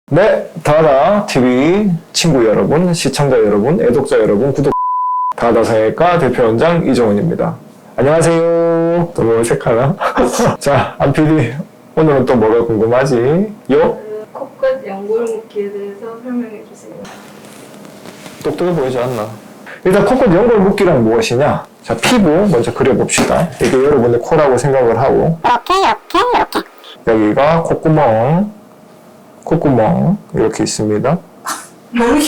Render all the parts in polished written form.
네, 다다TV 친구 여러분, 시청자 여러분, 애독자 여러분, 구독 다다성형외과 대표원장 이정훈입니다. 안녕하세요. 너무 어색하나? 자, 안PD 오늘은 또 뭐가 궁금하지? 코끝 연골 묶기에 대해서 설명해 주세요. 똑똑해 보이지 않나? 일단 코끝 연골 묶기란 무엇이냐? 자, 피부 먼저 그려봅시다. 이게 여러분의 코라고 생각을 하고 이렇게 여기가 콧구멍 이렇게 있습니다. 너무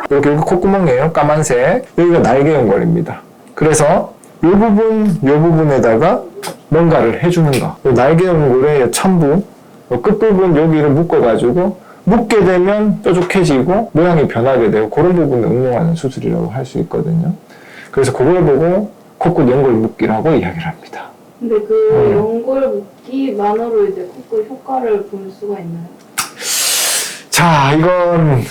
이렇게 콧구멍이에요. 까만색. 여기가 날개 연골입니다. 그래서 이 부분에다가 뭔가를 해주는 거. 날개 연골의 첨부, 끝부분 여기를 묶어가지고 묶게 되면 뾰족해지고 모양이 변하게 되고 그런 부분을 응용하는 수술이라고 할 수 있거든요. 그래서 그걸 보고 코끝 연골 묶기라고 이야기를 합니다. 근데 그 연골 묶기만으로 이제 코끝 효과를 볼 수가 있나요? 자, 이건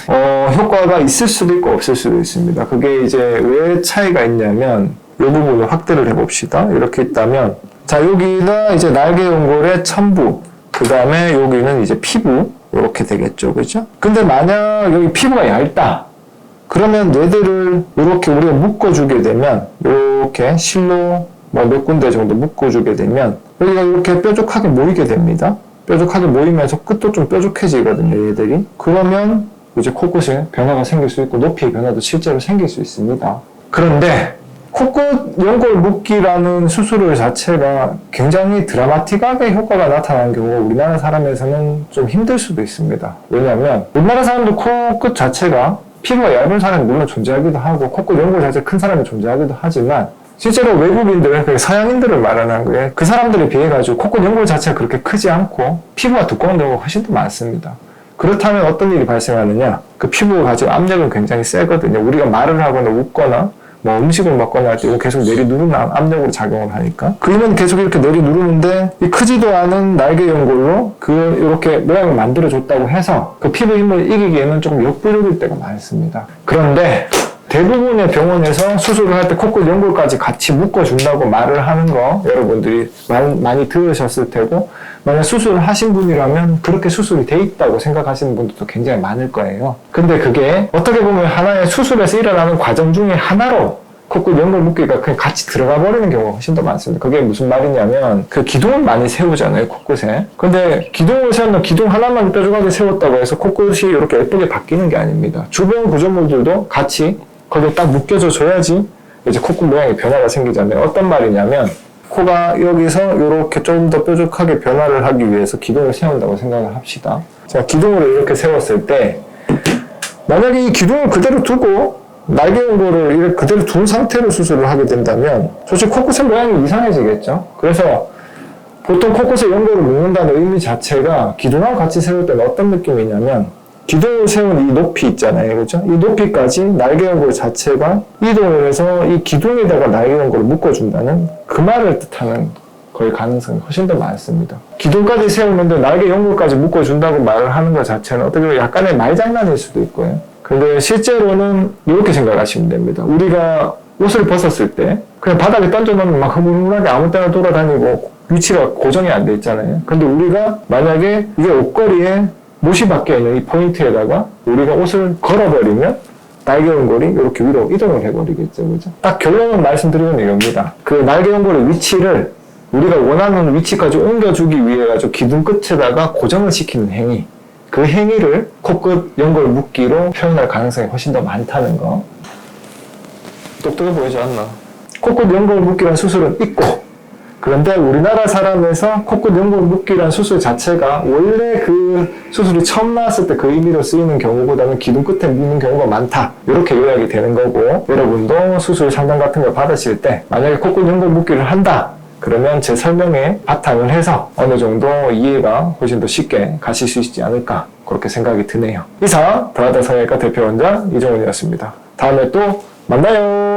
효과가 있을 수도 있고 없을 수도 있습니다. 그게 이제 왜 차이가 있냐면 이 부분을 확대를 해봅시다. 이렇게 있다면 자, 여기가 이제 날개 연골의 첨부, 그 다음에 여기는 이제 피부 이렇게 되겠죠, 그죠? 근데 만약 여기 피부가 얇다, 그러면 뇌들을 이렇게 우리가 묶어주게 되면 이렇게 실로 몇 군데 정도 묶어주게 되면 여기가 이렇게 뾰족하게 모이게 됩니다. 뾰족하게 모이면서 끝도 좀 뾰족해지거든요, 얘들이. 그러면 이제 코끝에 변화가 생길 수 있고 높이의 변화도 실제로 생길 수 있습니다. 그런데 코끝 연골 묶기라는 수술 자체가 굉장히 드라마틱하게 효과가 나타나는 경우가 우리나라 사람에서는 좀 힘들 수도 있습니다. 왜냐하면 우리나라 사람도 코끝 자체가 피부가 얇은 사람이 물론 존재하기도 하고 코끝 연골 자체가 큰 사람이 존재하기도 하지만 실제로 외국인들, 서양인들을 말하는 거예요. 그 사람들에 비해 가지고 코끝 연골 자체가 그렇게 크지 않고 피부가 두꺼운 경우가 훨씬 더 많습니다. 그렇다면 어떤 일이 발생하느냐? 그 피부가 가지고 압력은 굉장히 세거든요. 우리가 말을 하거나 웃거나 뭐 음식을 먹거나 할 때 이거 계속 내리누르는 압력으로 작용을 하니까 그 힘은 계속 이렇게 내리누르는데 이 크지도 않은 날개 연골로 이렇게 모양을 만들어줬다고 해서 그 피부 힘을 이기기에는 조금 역부족일 때가 많습니다. 그런데 대부분의 병원에서 수술을 할 때 코끝 연골까지 같이 묶어준다고 말을 하는 거 여러분들이 많이 들으셨을 테고, 만약 수술을 하신 분이라면 그렇게 수술이 돼 있다고 생각하시는 분들도 굉장히 많을 거예요. 근데 그게 어떻게 보면 하나의 수술에서 일어나는 과정 중에 하나로 코끝 연골 묶기가 그냥 같이 들어가 버리는 경우가 훨씬 더 많습니다. 그게 무슨 말이냐면 그 기둥을 많이 세우잖아요, 코끝에. 근데 기둥을 세우면 기둥 하나만 뾰족하게 세웠다고 해서 코끝이 이렇게 예쁘게 바뀌는 게 아닙니다. 주변 구조물들도 같이 거기에 딱 묶여져 줘야지 이제 코끝 모양의 변화가 생기잖아요. 어떤 말이냐면 코가 여기서 이렇게 좀 더 뾰족하게 변화를 하기 위해서 기둥을 세운다고 생각을 합시다. 자, 기둥을 이렇게 세웠을 때 만약에 이 기둥을 그대로 두고 날개 연골을 이렇게 그대로 둔 상태로 수술을 하게 된다면 솔직히 코끝의 모양이 이상해지겠죠. 그래서 보통 코끝에 연골을 묶는다는 의미 자체가 기둥하고 같이 세울 때는 어떤 느낌이냐면 기둥을 세운 이 높이 있잖아요, 그죠? 이 높이까지 날개 연골 자체가 이동을 해서 이 기둥에다가 날개 연골을 묶어준다는 그 말을 뜻하는 거의 가능성이 훨씬 더 많습니다. 기둥까지 세우는데 날개 연골까지 묶어준다고 말을 하는 것 자체는 어떻게 보면 약간의 말장난일 수도 있고요. 근데 실제로는 이렇게 생각하시면 됩니다. 우리가 옷을 벗었을 때 그냥 바닥에 던져놓으면 막 흐물흐물하게 아무 때나 돌아다니고 위치가 고정이 안 돼 있잖아요. 근데 우리가 만약에 이게 옷걸이에 못이 밖에 있는 이 포인트에다가 우리가 옷을 걸어버리면 날개 연골이 이렇게 위로 이동을 해버리겠죠, 그죠? 딱 결론을 말씀드리면 이겁니다. 그 날개 연골의 위치를 우리가 원하는 위치까지 옮겨주기 위해 가지고 기둥 끝에다가 고정을 시키는 행위, 그 행위를 코끝 연골 묶기로 표현할 가능성이 훨씬 더 많다는 거. 똑똑해 보이지 않나? 코끝 연골 묶기라는 수술은 있고, 그런데 우리나라 사람에서 코끝 연골 묶기란 수술 자체가 원래 그 수술이 처음 나왔을 때 그 의미로 쓰이는 경우보다는 기둥 끝에 묶는 경우가 많다, 이렇게 요약이 되는 거고, 여러분도 수술 상담 같은 걸 받으실 때 만약에 코끝 연골 묶기를 한다 그러면 제 설명에 바탕을 해서 어느 정도 이해가 훨씬 더 쉽게 가실 수 있지 않을까, 그렇게 생각이 드네요. 이상 다다성형외과 대표원장 이정훈이었습니다. 다음에 또 만나요.